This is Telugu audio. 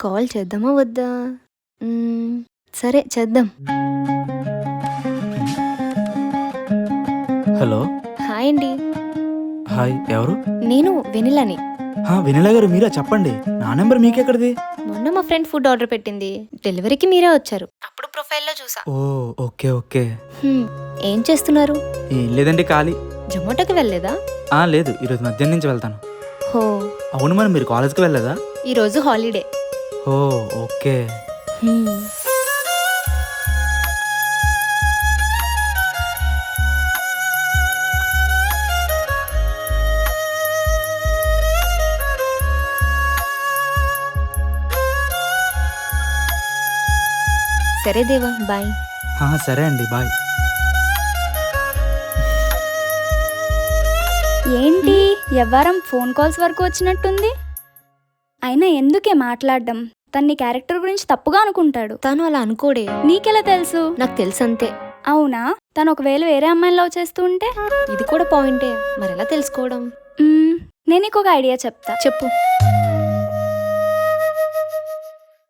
కాల్ చేద్దామా వద్దా? సరే చేద్దాం. హలో. హాయ్ అండి. హాయ్, ఎవరు? నేను వెనిలని. వెనిలా గారు మీరా? చెప్పండి. నా నెంబర్ మీకెక్కడిది? మొన్న మా ఫ్రెండ్ ఫుడ్ ఆర్డర్ పెట్టింది, డెలివరీకి మీరే వచ్చారు. అప్పుడు ప్రొఫైల్లో చూసా. ఓ, ఓకే ఓకే. ఏం చేస్తున్నారు? ఏం లేదండి, ఖాళీ. జొమాటోకి వెళ్ళలేదా? లేదు, ఈరోజు మధ్యాహ్నం నుంచి వెళ్తాను. హో, అవును, మరి మీరు కాలేజ్కి వెళ్ళలేదా? ఈరోజు హాలిడే. ఓ, ఓకే. సరే దేవా, బాయ్. సరే అండి, బాయ్. ఏంటి ఎవ్వరం ఫోన్ కాల్స్ వరకు వచ్చినట్టుంది? అయినా ఎందుకే మాట్లాడడం? తన్ని క్యారెక్టర్ గురించి తప్పుగా అనుకుంటాడు. తను అలా అనుకోడే. నీకెలా తెలుసు? నాకు తెలుసు అంతే. అవునా? తను ఒకవేళ వేరే అమ్మాయిని లవ్ చేస్తూ ఉంటే? ఇది కూడా పాయింటే, మరెలా తెలుసుకోవడం? నేను నీకు ఒక ఐడియా చెప్తా. చెప్పు.